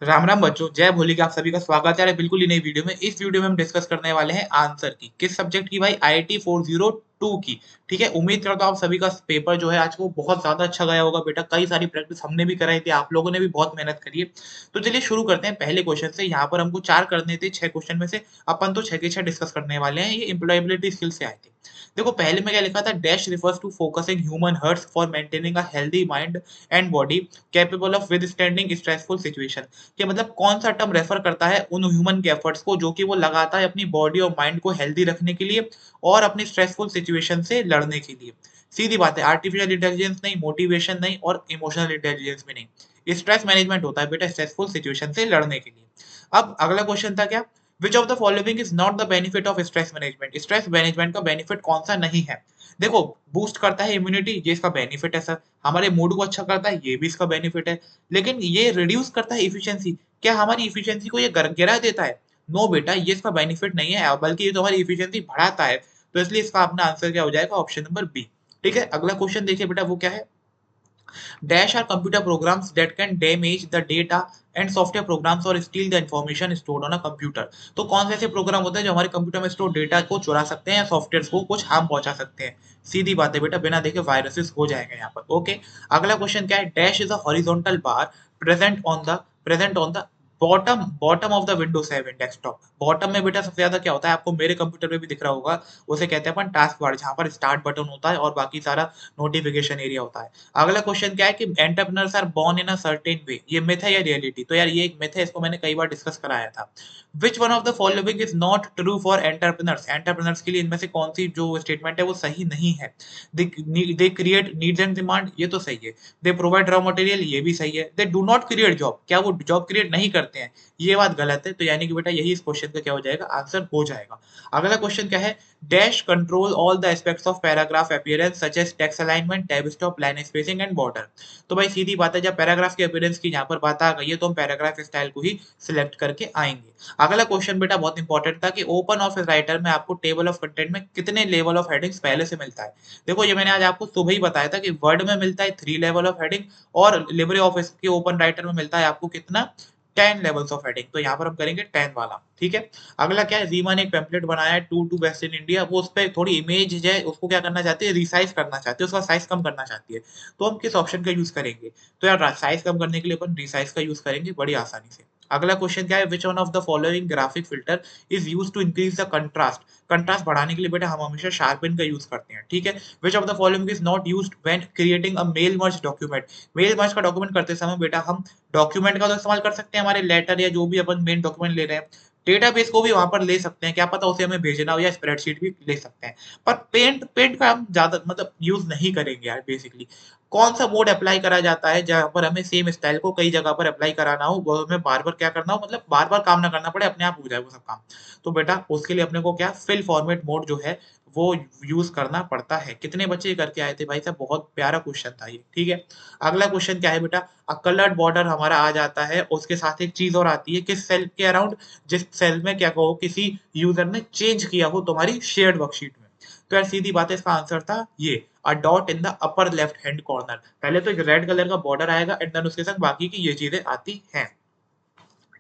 राम राम बच्चों, जय भोले की आप सभी का स्वागत है बिल्कुल ही नई वीडियो में। इस वीडियो में हम डिस्कस करने वाले हैं आंसर की। किस सब्जेक्ट की भाई? आईआईटी 402 की। ठीक है, उम्मीद करता हूँ आप सभी का पेपर जो है आज वो बहुत ज्यादा अच्छा गया होगा बेटा। कई सारी प्रैक्टिस हमने भी कराई थी, आप लोगों ने भी बहुत मेहनत करी है। तो चलिए शुरू करते हैं पहले क्वेश्चन से। यहाँ पर हमको 4 करने थे 6 क्वेश्चन में से। अपन तो 6 के 6 डिस्कस करने वाले हैं। ये एम्प्लॉयबिलिटी स्किल से आए थे। देखो पहले में क्या लिखा था, dash refers to focusing human hearts for maintaining a healthy mind and body capable of withstanding stressful situation. कि मतलब कौन सा टर्म रेफर करता है उन ह्यूमन के एफर्ट्स को जो कि वो लगाता है अपनी बॉडी और माइंड को हेल्दी रखने के लिए और अपनी स्ट्रेसफुल सिचुएशन से लड़ने के लिए। सीधी बात है, आर्टिफिशियल इंटेलिजेंस नहीं, मोटिवेशन नहीं और इमोशनल इंटेलिजेंस भी नहीं। स्ट्रेस मैनेजमेंट होता है बेटा स्ट्रेसफुल सिचुएशन से लड़ने के लिए। अब अगला क्वेश्चन था क्या, विच of the following is not the benefit of stress management. Stress management का बेनिफिट कौन सा नहीं है? देखो, बूस्ट करता है इम्यूनिटी, ये इसका बेनिफिट है सर। हमारे मूड को अच्छा करता है, ये भी इसका बेनिफिट है। लेकिन ये रिड्यूस करता है इफिशिएंसी, क्या हमारी इफिशिएंसी को ये गिरा देता है? नो बेटा, ये इसका बेनिफिट नहीं है, बल्कि ये तो हमारी इफिशिएंसी बढ़ाता है। तो इसलिए इसका अपना आंसर क्या हो जाएगा? Option number B. ठीक है, अगला क्वेश्चन देखिए बेटा, वो क्या है। Dash are computer programs that can damage the data and software programs or steal the information stored on a computer। तो कौन से ऐसे प्रोग्राम होते हैं जो हमारे कंप्यूटर में स्टोर डेटा को चुरा सकते हैं या सॉफ्टवेयर को कुछ हार्म पहुंचा सकते हैं? सीधी बात है बेटा, बिना देखे वायरसेस हो जाएंगे यहाँ पर। ओके, अगला क्वेश्चन क्या है, dash is a horizontal bar present on the bottom of the window 7 desktop. Bottom में बेटा सबसे ज्यादा क्या होता है, आपको मेरे कंप्यूटर में भी दिख रहा होगा, उसे कहते हैं अपन टास्क बार, जहां पर स्टार्ट बटन होता है और बाकी सारा नोटिफिकेशन एरिया होता है। अगला क्वेश्चन क्या है कि entrepreneurs are born in a certain way, ये मिथ है या रियलिटी? तो यार ये एक मिथ है, इसको मैंने कई बार डिस्कस कराया था। विच one of the following is not true for entrepreneurs. Entrepreneurs के लिए इनमें से कौन सी जो स्टेटमेंट है वो सही नहीं है? They create needs and demand, ये तो सही है। दे प्रोवाइड रॉ मटेरियल, ये भी सही है। They do not create job, क्या वो जॉब क्रिएट नहीं करते हैं? ये बात गलत है। तो यानी कि बेटा यही इस क्वेश्चन का क्या हो जाएगा? आंसर हो जाएगा। अगला क्वेश्चन क्या है, dash control all the aspects of paragraph appearance such as text alignment, tab stop, line spacing and border. तो भाई सीधी बात है, जब पैराग्राफ के अपीयरेंस की यहाँ पर बात आ गई है तो हम पैराग्राफ स्टाइल को ही सिलेक्ट करके आएंगे। अगला क्वेश्चन बेटा बहुत इंपॉर्टेंट था कि ओपन ऑफिस राइटर में आपको टेबल ऑफ कंटेंट में कितने लेवल ऑफ हेडिंग्स पहले से मिलता है? देखो ये मैंने आज आपको सुबह ही बताया था कि वर्ड में मिलता है 3 लेवल ऑफ हेडिंग और लिब्रे ऑफिस के ओपन राइटर में मिलता है आपको कितना? 10 लेवल्स ऑफ हेडिंग। तो यहाँ पर हम करेंगे 10 वाला। ठीक है, अगला क्या है, रीमा ने एक पेम्पलेट बनाया है to to best in India, वो उस पर थोड़ी इमेज है, उसको क्या करना चाहती है, रिसाइज करना चाहती है, उसका साइज कम करना चाहती है। तो हम किस ऑप्शन का यूज करेंगे? तो यार साइज कम करने के लिए अपन रिसाइज का यूज करेंगे बड़ी आसानी से। अगला क्वेश्चन क्या है, which one of the following graphic filter is use to increase the contrast. Contrast बढ़ाने के लिए बेटा हम हमेशा शार्पन का यूज करते हैं। ठीक है, which of the following is not used when creating a mail merge document. Mail merge का डॉक्यूमेंट करते समय बेटा हम डॉक्यूमेंट का तो इस्तेमाल कर सकते हैं, हमारे लेटर या जो भी अपन मेन डॉक्यूमेंट ले रहे हैं। डेटाबेस को भी वहां पर ले सकते हैं, क्या पता उसे हमें भेजना हो, या स्प्रेडशीट भी ले सकते हैं। पर पेंट पेंट का हम ज्यादा मतलब यूज नहीं करेंगे यार बेसिकली। कौन सा मोड अप्लाई करा जाता है जहां पर हमें सेम स्टाइल को कई जगह पर अप्लाई कराना हो, वो हमें बार बार क्या करना हो, मतलब बार बार काम ना करना पड़े, अपने आप हो जाए वो सब काम। तो बेटा उसके लिए अपने को क्या, फिल फॉर्मेट मोड जो है वो यूज करना पड़ता है। कितने बच्चे करके आए थे भाई साहब? बहुत प्यारा क्वेश्चन था ये। ठीक है, अगला क्वेश्चन क्या है बेटा, कलर्ड बॉर्डर हमारा आ जाता है, उसके साथ एक चीज और आती है, किस सेल के अराउंड? जिस सेल में क्या कहो किसी यूजर ने चेंज किया हो तुम्हारी शेयर्ड वर्कशीट में। तो यार सीधी बात है, इसका आंसर था ये, a dot in the upper left hand corner. पहले तो एक रेड कलर का बॉर्डर आएगा एंड देन उसके साथ बाकी की ये चीजें आती हैं।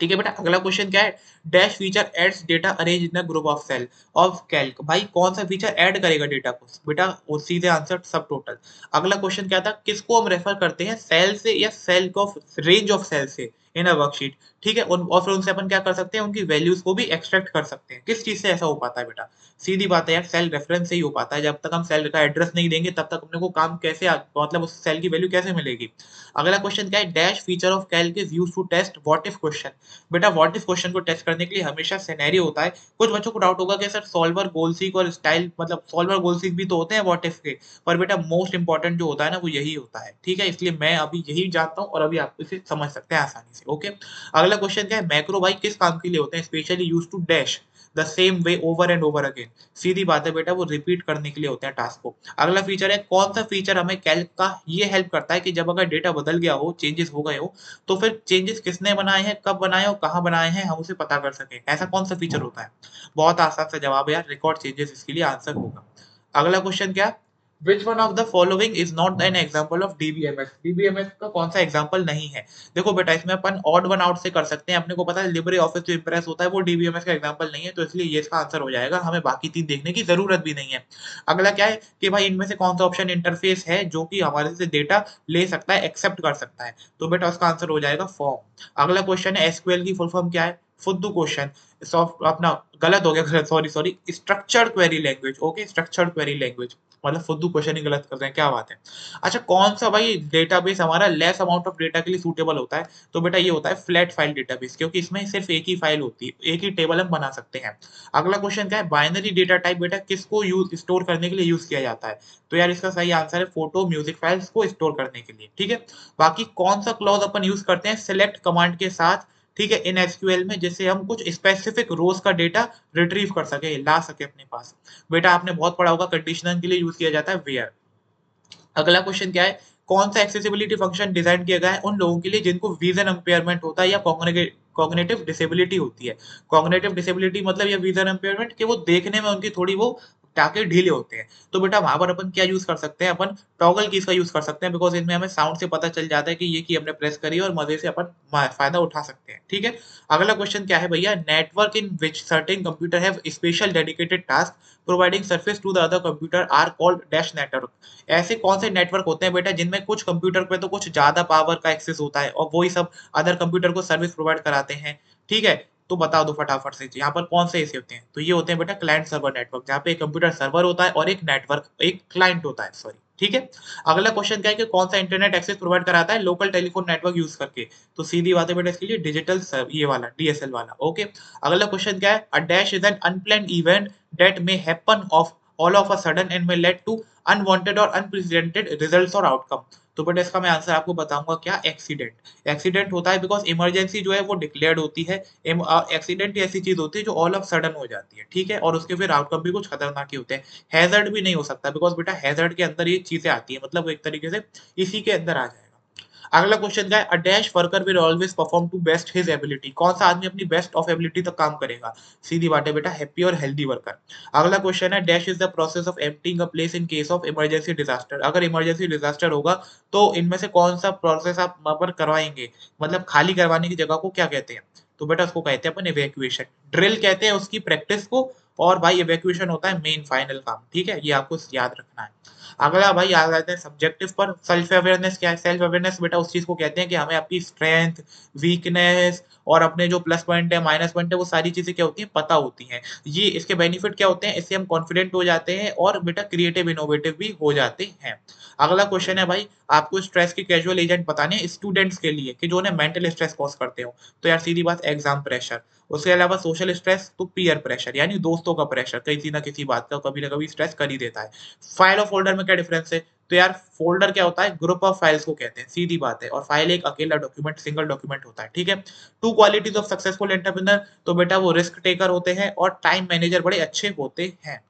ठीक है बेटा, अगला क्वेश्चन क्या है, dash feature adds data arrange in the group of cell of Calc. भाई कौन सा फीचर ऐड करेगा डेटा को? बेटा वो सीधे आंसर सब टोटल। अगला क्वेश्चन क्या था, किसको हम रेफर करते हैं, सेल से या cell of range of cell से इन अ वर्कशीट? ठीक है, और फिर उनसे अपन क्या कर सकते हैं, उनकी वैल्यूज को भी एक्सट्रैक्ट कर सकते हैं। किस चीज से ऐसा हो पाता है बेटा? सीधी बात है यार, सेल रेफरेंस से ही हो पाता है। जब तक हम सेल का एड्रेस नहीं देंगे तब तक अपने को काम कैसे मतलब उस सेल की वैल्यू कैसे मिलेगी? अगला क्वेश्चन क्या है, dash feature of Calc is used to test what if question. बेटा व्हाट इफ क्वेश्चन को टेस्ट करने के लिए हमेशा सिनेरियो होता है। कुछ बच्चों को डाउट होगा कि सर सॉल्वर गोल सीक और स्टाइल, मतलब सॉल्वर गोल सीक भी तो होते हैं व्हाट इफ के। पर बेटा मोस्ट इंपॉर्टेंट जो होता है ना वो यही होता है। ठीक है, इसलिए मैं अभी यही जानता हूँ और अभी आप इसे समझ सकते हैं आसानी से। ओके, अगला क्वेश्चन क्या है, मैक्रो भाई किस काम के लिए होते हैं, specially use to dash the same way over and over again. सीधी बात है बेटा, वो रिपीट करने के लिए होते हैं टास्क को। अगला फीचर है, कौन सा फीचर हमें कैल्क का ये हेल्प करता है कि जब अगर डेटा बदल गया हो, चेंजेस हो गए हो, तो फिर चेंजेस किसने बनाए हैं, कब बनाए और कहाँ बनाए हैं, हम उसे पता कर सकें। ऐसा कौन सा फीचर होता है? बहुत आसान सा जवाब है यार, रिकॉर्ड चेंजेस इसके लिए आंसर होगा। अगला क्वेश्चन क्या, विच one of the following is not an example of DBMS? DBMS का कौन सा एग्जाम्पल नहीं है? देखो बेटा, इसमें अपन ऑड वन आउट से कर सकते हैं। अपने को पता है लिब्रे ऑफिस जो इम्प्रेस होता है वो डीबीएमएस का एग्जाम्पल नहीं है, तो इसलिए ये इसका आंसर हो जाएगा। हमें बाकी तीन देखने की जरूरत भी नहीं है। अगला क्या है कि भाई इनमें से कौन सा ऑप्शन इंटरफेस है जो कि हमारे से डेटा ले सकता है, एक्सेप्ट कर सकता है? तो बेटा उसका आंसर हो जाएगा फॉर्म। अगला क्वेश्चन है एसक्यूएल की फुल फॉर्म क्या है? फुद्दू क्वेश्चन। सॉफ्ट अपना गलत हो गया, sorry sorry, structured query language. Okay, structured query language, मतलब फुद्दू क्वेश्चन ही गलत कर रहे हैं, क्या बात है। अच्छा, कौन सा भाई डेटाबेस हमारा लेस अमाउंट ऑफ डेटा के लिए सूटेबल होता है? तो बेटा ये होता है फ्लैट फाइल डेटाबेस, क्योंकि इसमें सिर्फ एक ही फाइल होती है, एक ही टेबल हम बना सकते हैं। अगला क्वेश्चन क्या है? बाइनरी डेटा टाइप बेटा किसको यूज स्टोर करने के लिए यूज किया जाता है? तो यार इसका सही आंसर है फोटो म्यूजिक फाइल्स को स्टोर करने के लिए। ठीक है, बाकी कौन सा क्लॉज अपन यूज करते हैं सेलेक्ट कमांड के साथ, ठीक है, इन एसक्यूएल में, जिससे हम कुछ स्पेसिफिक रोज का डेटा रिट्रीव कर सके, ला सके अपने पास? बेटा आपने बहुत पढ़ा होगा, कंडीशनर के लिए यूज किया जाता है वेयर। अगला क्वेश्चन क्या है? कौन सा एक्सेसिबिलिटी फंक्शन डिजाइन किया गया है उन लोगों के लिए जिनको विजन इम्पेयरमेंट होता है या कॉग्निटिव डिसेबिलिटी होती है? कॉग्निटिव डिसेबिलिटी मतलब या विजन इम्पेयरमेंट कि वो देखने में उनकी थोड़ी वो टाके ढीले होते हैं। तो बेटा वहां पर अपन क्या यूज कर सकते हैं? अपन टॉगल कीज का यूज कर सकते हैं, बिकॉज इनमें हमें साउंड से पता चल जाता है कि ये की हमने प्रेस करी है और मजे से अपन फायदा उठा सकते हैं। ठीक है, अगला क्वेश्चन क्या है भैया? Network in which certain computer have special dedicated task providing surface to the other computer are called dash network. ऐसे कौन से नेटवर्क होते हैं बेटा जिनमें कुछ कंप्यूटर पे तो कुछ ज्यादा पावर का एक्सेस होता है और वही सब अदर कंप्यूटर को सर्विस प्रोवाइड कराते हैं? ठीक है, तो बता दो फटाफट से यहाँ पर कौन से ऐसे होते हैं? तो ये होते हैं बेटा क्लाइंट सर्वर नेटवर्क, जहाँ पे एक कंप्यूटर सर्वर होता है और एक नेटवर्क, एक क्लाइंट होता है, सॉरी। ठीक है, अगला क्वेश्चन क्या है कि कौन सा इंटरनेट एक्सेस प्रोवाइड कराता है लोकल टेलीफोन नेटवर्क यूज करके? तो सीधी बात है बेटा इसके लिए डिजिटल ये वाला डीएसएल वाला। ओके, अगला क्वेश्चन क्या है? A dash is an unplanned event that may happen off all of a sudden and may lead to unwanted or unprecedented results or outcome. तो बेटा इसका मैं आंसर आपको बताऊंगा क्या? एक्सीडेंट। एक्सीडेंट होता है बिकॉज इमरजेंसी जो है वो डिक्लेयर्ड होती है। एक्सीडेंट ऐसी चीज होती है जो ऑल ऑफ सडन हो जाती है, ठीक है, और उसके फिर आउटकम भी कुछ खतरनाक ही होते हैं। हैजर्ड भी नहीं हो सकता बिकॉज बेटा हैजर्ड के अंदर ये चीजें आती है, मतलब एक तरीके से इसी के अंदर आ जाएगा। अगला क्वेश्चन क्या है? A dash worker will always perform to best his ability. कौन सा आदमी अपनी बेस्ट ऑफ एबिलिटी तक काम करेगा? सीधी बात है बेटा हैप्पी और हेल्दी वर्कर। अगला क्वेश्चन है dash is the process of emptying a place in case of emergency disaster. अगर इमरजेंसी डिजास्टर होगा तो इनमें से कौन सा प्रोसेस आप वहां पर करवाएंगे, मतलब खाली करवाने की जगह को क्या कहते हैं? तो बेटा उसको कहते हैं अपन इवैक्यूएशन। ड्रिल कहते हैं उसकी प्रैक्टिस को, और भाई इवैक्यूएशन होता है मेन फाइनल काम। ठीक है, ये आपको याद रखना है। अगला भाई आ जाते हैं सब्जेक्टिव पर। सेल्फ अवेयरनेस क्या है? सेल्फ अवेयरनेस बेटा उस चीज को कहते हैं कि हमें अपनी स्ट्रेंथ, वीकनेस और अपने जो प्लस पॉइंट है माइनस पॉइंट है वो सारी चीजें क्या होती हैं, पता होती हैं। ये इसके बेनिफिट क्या होते हैं? इससे हम कॉन्फिडेंट हो जाते हैं और बेटा क्रिएटिव इनोवेटिव भी हो जाते हैं। अगला क्वेश्चन है भाई, आपको स्ट्रेस के कैजुअल एजेंट बताने हैं स्टूडेंट्स के लिए कि जो उन्हें मेंटल स्ट्रेस कॉज करते हो। तो यार सीधी बात, एग्जाम प्रेशर। उसके अलावा सोशल स्ट्रेस तो पीयर प्रेशर, यानी दोस्तों का प्रेशर किसी ना किसी बात का कभी ना कभी स्ट्रेस कर ही देता है। फाइल और फोल्डर में क्या डिफरेंस है? तो यार फोल्डर क्या होता है? ग्रुप ऑफ फाइल्स को कहते हैं, सीधी बात है, और फाइल एक अकेला डॉक्यूमेंट, सिंगल डॉक्यूमेंट होता है। ठीक है, two qualities of successful entrepreneur, तो बेटा वो रिस्क टेकर होते हैं और टाइम मैनेजर बड़े अच्छे होते हैं।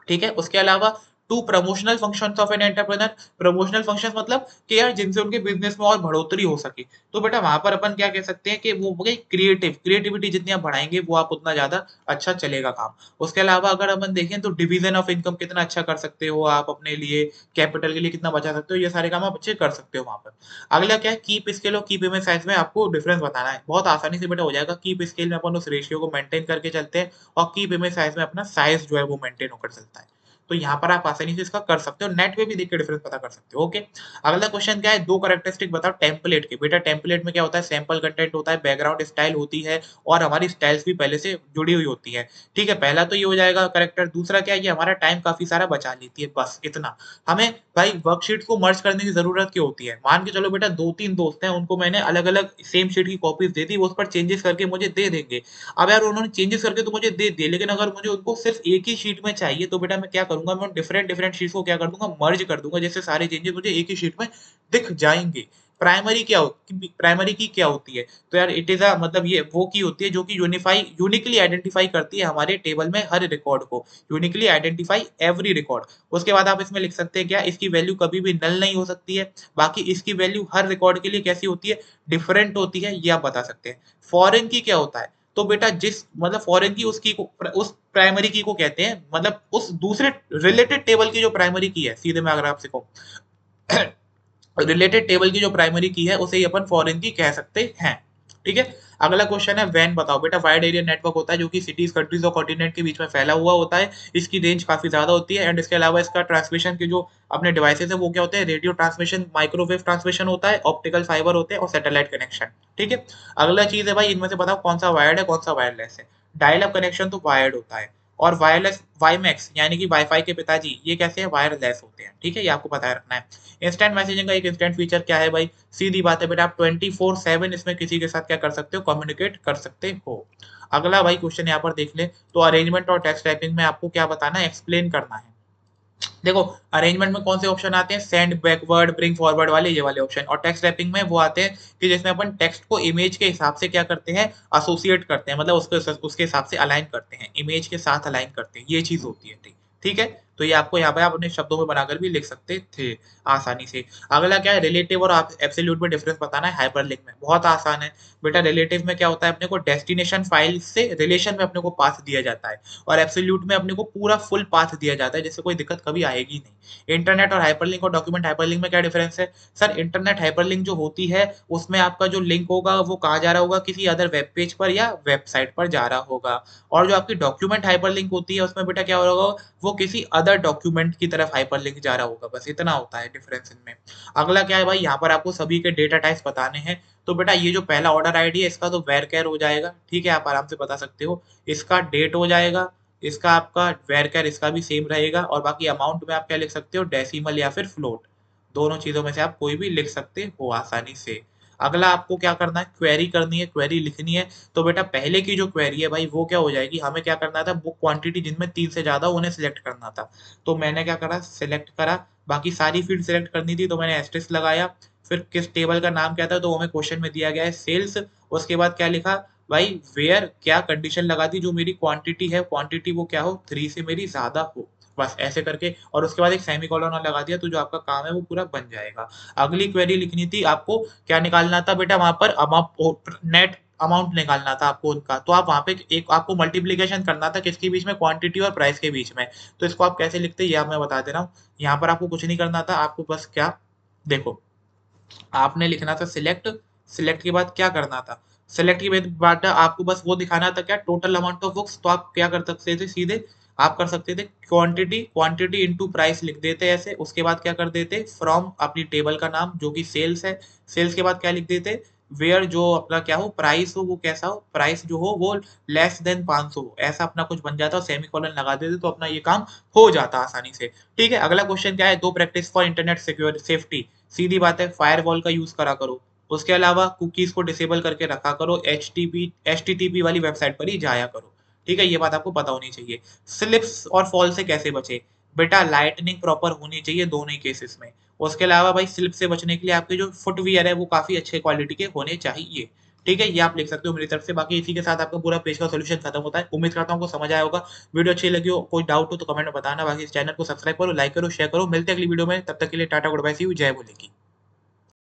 ठीक है, उसके अलावा two promotional functions of an entrepreneur. Promotional functions मतलब कि यार जिनसे उनके बिजनेस में और बढ़ोतरी हो सके। तो बेटा वहां पर अपन क्या कह सकते हैं कि वो हो गई क्रिएटिविटी जितनी आप बढ़ाएंगे वो आप उतना ज्यादा अच्छा चलेगा काम। उसके अलावा अगर अपन देखें तो डिवीजन ऑफ इनकम कितना अच्छा कर सकते हो आप अपने लिए, कैपिटल के लिए कितना बचा सकते हो, ये सारे काम आप अच्छे कर सकते हो वहां पर। अगला क्या है? कीप स्केल और कीप इमेज साइज में आपको डिफरेंस बताना है। बहुत आसानी से बेटा हो जाएगा। कीप स्केल में अपन उस रेशियो को मेंटेन करके चलते हैं और कीप इमेज साइज में अपना साइज जो है वो मेंटेन होकर चलता है। तो यहाँ पर आप आसानी से इसका कर सकते हो, नेट पे भी देख के डिफरेंस पता कर सकते हो। ओके, अगला क्वेश्चन क्या है? दो कैरेक्टरिस्टिक बताओ टेम्पलेट के। बेटा टेम्पलेट में क्या होता है? सैंपल कंटेंट होता है, बैकग्राउंड स्टाइल होती है और हमारी स्टाइल्स भी पहले से जुड़ी हुई होती है। ठीक है, पहला तो ये हो जाएगा करेक्टर। दूसरा क्या है? ये हमारा टाइम काफी सारा बचा लेती है, बस इतना। हमें भाई वर्कशीट को मर्ज करने की जरूरत क्यों होती है? मान के चलो बेटा दो तीन दोस्त हैं, उनको मैंने अलग अलग सेम शीट की कॉपीज दे दी, वो उस पर चेंजेस करके मुझे दे देंगे। अब यार उन्होंने चेंजेस करके तो मुझे दे दिए, लेकिन अगर मुझे उनको सिर्फ एक ही शीट में चाहिए तो बेटा मैं क्या करूंगा? मैं डिफरेंट डिफरेंट शीट्स को क्या कर दूंगा? मर्ज कर दूंगा, जिससे सारे चेंजेस मुझे एक ही शीट में दिख जाएंगे। प्राइमरी की क्या होती है? तो यार इट इज अ मतलब ये वो की होती है जो कि यूनिकली आइडेंटिफाई करती है हमारे टेबल में हर रिकॉर्ड को। Uniquely identify every record. उसके बाद आप इसमें लिख सकते हैं क्या? इसकी वैल्यू कभी भी नल नहीं हो सकती है। बाकी इसकी वैल्यू हर रिकॉर्ड के लिए कैसी होती है? डिफरेंट होती है, ये आप बता सकते हैं। फॉरेन की क्या होता है? तो बेटा जिस मतलब फॉरेन की उस की को उस प्राइमरी की को कहते हैं, मतलब उस दूसरे रिलेटेड टेबल की जो प्राइमरी की है, सीधे मैं अगर आपसे कहूँ रिलेटेड टेबल की जो प्राइमरी की है उसे ही अपन फॉरेन की कह सकते हैं। ठीक है। अगला क्वेश्चन है वैन बताओ बेटा। वाइड एरिया नेटवर्क होता है जो कि सिटीज, कंट्रीज और कॉन्टिनेंट के बीच में फैला हुआ होता है। इसकी रेंज काफी ज्यादा होती है एंड इसके अलावा इसका ट्रांसमिशन के जो अपने डिवाइसेस है वो क्या होते हैं, रेडियो ट्रांसमिशन, माइक्रोवेव ट्रांसमिशन होता है, ऑप्टिकल फाइबर होते हैं और सैटेलाइट कनेक्शन। ठीक है। अगला चीज है भाई, इनमें से बताओ कौन सा वायर्ड है कौन सा वायरलेस है। डायल अप कनेक्शन तो वायर्ड होता है, और वायरलेस वाईमैक्स यानी कि वाईफाई के पिताजी ये कैसे हैं, वायरलेस होते हैं। ठीक है, ये आपको पता रखना है। इंस्टेंट मैसेजिंग का एक इंस्टेंट फीचर क्या है भाई, सीधी बात है बेटा, आप 24/7 इसमें किसी के साथ क्या कर सकते हो, कम्युनिकेट कर सकते हो। अगला भाई क्वेश्चन यहाँ पर देख ले, तो अरेंजमेंट और टेक्स्ट टाइपिंग में आपको क्या बताना है, एक्सप्लेन करना है। देखो, अरेंजमेंट में कौन से ऑप्शन आते हैं, सेंड बैकवर्ड, ब्रिंग फॉरवर्ड वाले, ये वाले ऑप्शन। और टेक्स्ट रैपिंग में वो आते हैं कि जिसमें अपन टेक्स्ट को इमेज के हिसाब से क्या करते हैं, एसोसिएट करते हैं, मतलब उसके हिसाब से अलाइन करते हैं, इमेज के साथ अलाइन करते हैं, ये चीज होती है। ठीक ठीक है। तो ये आपको यहाँ पे आप अपने शब्दों में बनाकर भी लिख सकते थे आसानी से। अगला क्या है, रिलेटिव और एब्सोल्यूट में डिफरेंस बताना है हाइपरलिंक में। बहुत आसान है बेटा। रिलेटिव में क्या होता है, अपने को डेस्टिनेशन फाइल से रिलेशन में अपने को पाथ दिया जाता है, और एब्सोल्यूट में अपने को पूरा फुल पाथ दिया जाता है, जिससे कोई दिक्कत कभी आएगी नहीं। इंटरनेट और हाइपरलिंक और डॉक्यूमेंट हाइपरलिंक में क्या डिफरेंस है सर, इंटरनेट हाइपरलिंक जो होती है उसमें आपका जो लिंक होगा वो कहाँ जा रहा होगा, किसी अदर वेब पेज पर या वेबसाइट पर जा रहा होगा। और जो आपकी डॉक्यूमेंट हाइपरलिंक होती है उसमें बेटा क्या होगा, वो किसी अदर डॉक्यूमेंट की तरफ हाइपरलिंक जा रहा होगा। बस इतना होता है डिफरेंस इनमें। अगला क्या है भाई, यहाँ पर आपको सभी के डेटा टाइप्स बताने हैं। तो बेटा ये जो पहला ऑर्डर आईडी है इसका तो वेर कैर हो जाएगा। ठीक है, आप आराम से बता सकते हो। इसका डेट हो जाएगा, इसका आपका वेर कैर इसका भी सेम रहेगा, और बाकी अमाउंट में आप क्या लिख सकते हो, डेसिमल या फिर फ्लोट, दोनों चीजों में से आप कोई भी लिख सकते हो आसानी से। अगला आपको क्या करना है, क्वेरी करनी है, क्वेरी लिखनी है। तो बेटा पहले की जो क्वेरी है भाई वो क्या हो जाएगी, हमें क्या करना था, वो क्वांटिटी जिनमें 3 से ज्यादा उन्हें सिलेक्ट करना था। तो मैंने क्या करा, सिलेक्ट करा, बाकी सारी फील्ड सिलेक्ट करनी थी तो मैंने एस्टेरिस्क लगाया। फिर किस टेबल का नाम क्या था, तो हमें क्वेश्चन में दिया गया है सेल्स। उसके बाद क्या लिखा भाई, वेयर क्या कंडीशन लगा दी, जो मेरी क्वांटिटी है, क्वांटिटी वो क्या हो, 3 से मेरी ज्यादा हो, बस ऐसे करके। और उसके बाद एक सेमीकोलन लगा दिया, तो जो आपका काम है वो पूरा बन जाएगा। अगली क्वेरी लिखनी थी आपको, क्या निकालना था बेटा, वहां पर नेट अमाउंट निकालना था आपको उनका। तो आप वहां पे एक आपको मल्टीप्लीकेशन करना था, किसके बीच में, क्वांटिटी और प्राइस के बीच में। तो इसको आप कैसे लिखते हैं ये आप मैं बता दे रहा हूँ। यहाँ पर आपको कुछ नहीं करना था, आपको बस क्या, देखो, आपने लिखना था सिलेक्ट। सिलेक्ट के बाद क्या करना था, सिलेक्ट के बाद आपको बस वो दिखाना था क्या, टोटल अमाउंट ऑफ बुक्स। तो आप क्या कर सकते थे, सीधे आप कर सकते थे क्वांटिटी, क्वांटिटी इनटू प्राइस लिख देते ऐसे। उसके बाद क्या कर देते, फ्रॉम अपनी टेबल का नाम जो कि सेल्स है। सेल्स के बाद क्या लिख देते, वेयर जो अपना क्या हो, प्राइस हो वो कैसा हो, प्राइस जो हो वो लेस देन 500 हो, ऐसा अपना कुछ बन जाता, सेमीकोलन लगा देते तो अपना ये काम हो जाता आसानी से। ठीक है। अगला क्वेश्चन क्या है, do practice for internet secure safety. सीधी बात है, फायरवॉल का यूज करा करो। उसके अलावा कुकीज को डिसेबल करके रखा करो, HTTP वाली वेबसाइट पर ही जाया करो। ठीक है, ये बात आपको पता होनी चाहिए। स्लिप्स और फॉल से कैसे बचे, बेटा लाइटनिंग प्रॉपर होनी चाहिए दोनों ही केसेस में। उसके अलावा भाई स्लिप से बचने के लिए आपके जो फुटवियर है वो काफी अच्छे क्वालिटी के होने चाहिए। ठीक है, ये आप लिख सकते हो मेरी तरफ से। बाकी इसी के साथ आपका पूरा पेज का सोल्यूशन खत्म होता है। उम्मीद करता हूँ आपको समझ आया होगा। वीडियो अच्छी लगी हो, कोई डाउट हो तो कमेंट में बताना। बाकी इस चैनल को सब्सक्राइब करो, लाइक करो, शेयर करो। मिलते हैं अगली वीडियो में, तब तक के लिए tata, good bye, see you, जय बोले की।